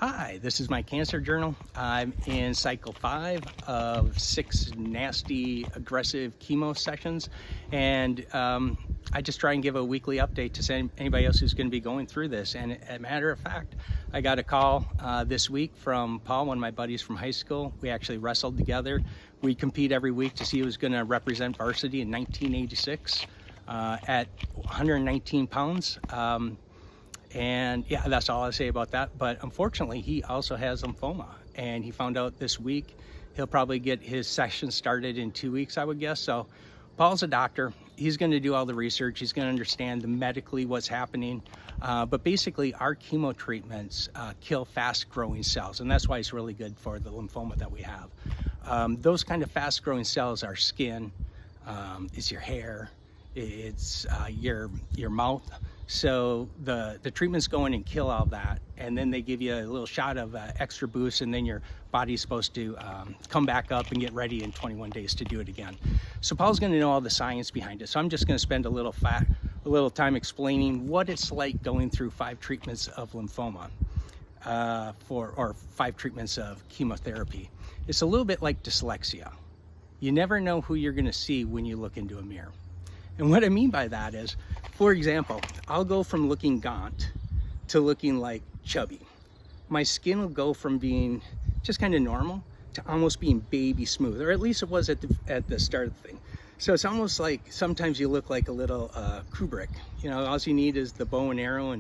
Hi, this is my cancer journal. I'm in cycle 5 of 6 nasty, aggressive chemo sessions, and I just try and give a weekly update to anybody else who's going to be going through this. And as a matter of fact, I got a call this week from Paul, one of my buddies from high school. We actually wrestled together. We compete every week to see who's going to represent varsity in 1986 at 119 pounds. And yeah, that's all I say about that. But unfortunately, he also has lymphoma, and he found out this week. He'll probably get his session started in 2 weeks, I would guess. So Paul's a doctor. He's going to do all the research. He's going to understand medically what's happening. But basically, our chemo treatments kill fast-growing cells, and that's why it's really good for the lymphoma that we have. Those kind of fast-growing cells are skin, it's your hair, it's your mouth. So the treatments go in and kill all that, and then they give you a little shot of extra boost, and then your body's supposed to come back up and get ready in 21 days to do it again. So Paul's going to know all the science behind it. So I'm just going to spend a little time explaining what it's like going through 5 treatments of lymphoma or 5 treatments of chemotherapy. It's a little bit like dyslexia. You never know who you're going to see when you look into a mirror. And what I mean by that is, for example, I'll go from looking gaunt to looking like chubby. My skin will go from being just kind of normal to almost being baby smooth, or at least it was at the start of the thing. So it's almost like sometimes you look like a little Kubrick. You know, all you need is the bow and arrow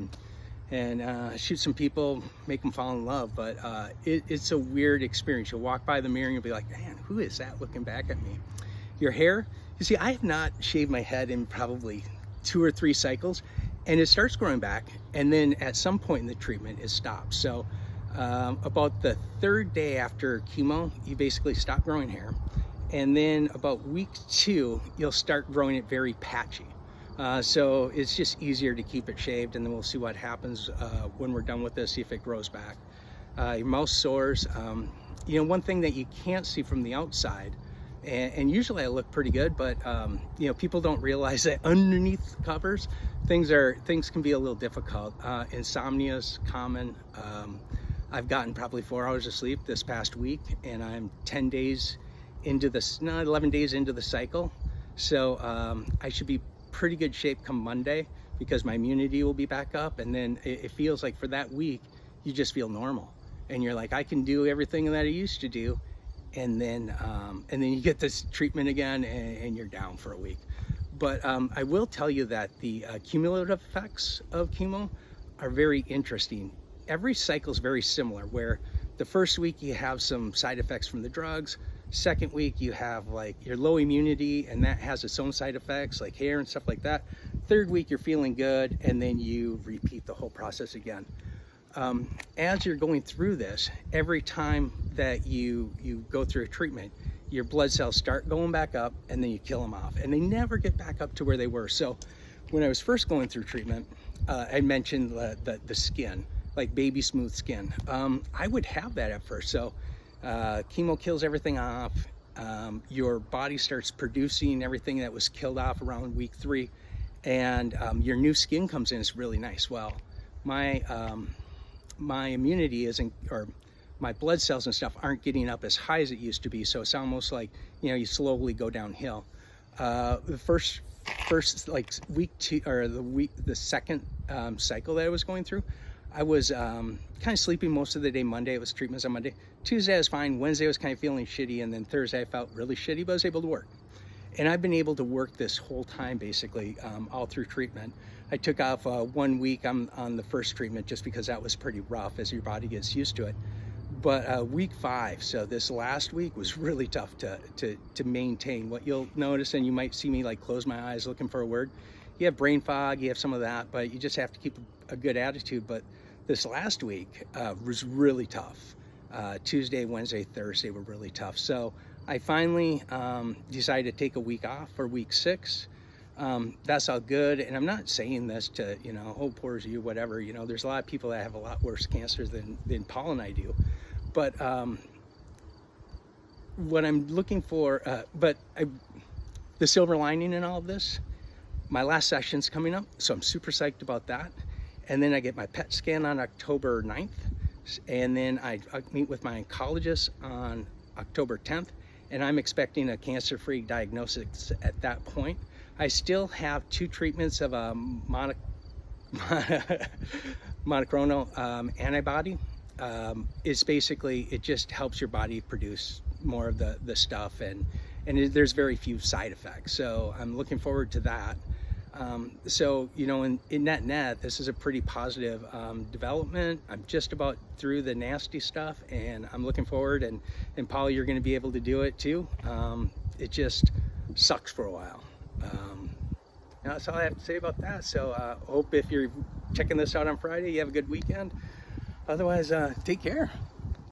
and shoot some people, make them fall in love. But it's a weird experience. You'll walk by the mirror and you'll be like, man, who is that looking back at me? Your hair, you see, I have not shaved my head in probably 2 or 3 cycles, and it starts growing back, and then at some point in the treatment it stops. So about the 3rd day after chemo, you basically stop growing hair, and then about week 2 you'll start growing it very patchy. So it's just easier to keep it shaved, and then we'll see what happens when we're done with this, see if it grows back. Your mouth sores. You know, one thing that you can't see from the outside, and usually I look pretty good, but you know, people don't realize that underneath the covers things can be a little difficult. Insomnia is common. I've gotten probably 4 hours of sleep this past week, and I'm 11 days into the cycle. So I should be pretty good shape come Monday, because my immunity will be back up, and then it feels like for that week you just feel normal, and you're like, I can do everything that I used to do. And then you get this treatment again, and you're down for a week. But I will tell you that the cumulative effects of chemo are very interesting. Every cycle is very similar, where the first week you have some side effects from the drugs. Second week you have like your low immunity, and that has its own side effects like hair and stuff like that. Third week you're feeling good, and then you repeat the whole process again. As you're going through this, every time that you go through a treatment, your blood cells start going back up, and then you kill them off, and they never get back up to where they were. So when I was first going through treatment, I mentioned the skin, like baby smooth skin. I would have that at first. So chemo kills everything off. Your body starts producing everything that was killed off around week 3, and your new skin comes in. It's really nice. Well, my immunity isn't, or my blood cells and stuff aren't getting up as high as it used to be. So it's almost like, you know, you slowly go downhill. The first like week 2, or the second cycle that I was going through, I was kind of sleeping most of the day. Monday, it was treatments on Monday. Tuesday I was fine. Wednesday I was kind of feeling shitty, and then Thursday I felt really shitty, but I was able to work. And I've been able to work this whole time, basically, all through treatment. I took off 1 week on the first treatment, just because that was pretty rough as your body gets used to it. But week 5, so this last week, was really tough to maintain. What you'll notice, and you might see me like close my eyes looking for a word, you have brain fog, you have some of that, but you just have to keep a good attitude. But this last week was really tough. Tuesday, Wednesday, Thursday were really tough. So I finally decided to take a week off for week 6. That's all good, and I'm not saying this to, you know, oh, poor as you, whatever. You know, there's a lot of people that have a lot worse cancers than Paul and I do. But what I'm looking for, the silver lining in all of this, my last session's coming up, so I'm super psyched about that. And then I get my PET scan on October 9th. and then I meet with my oncologist on October 10th, and I'm expecting a cancer-free diagnosis at that point. I still have 2 treatments of a monoclonal antibody. It's basically, it just helps your body produce more of the stuff, and there's very few side effects. So I'm looking forward to that. So, you know, in net, this is a pretty positive development. I'm just about through the nasty stuff, and I'm looking forward, and Paul, you're going to be able to do it too. It just sucks for a while. That's all I have to say about that. So hope if you're checking this out on Friday, you have a good weekend. Otherwise, take care.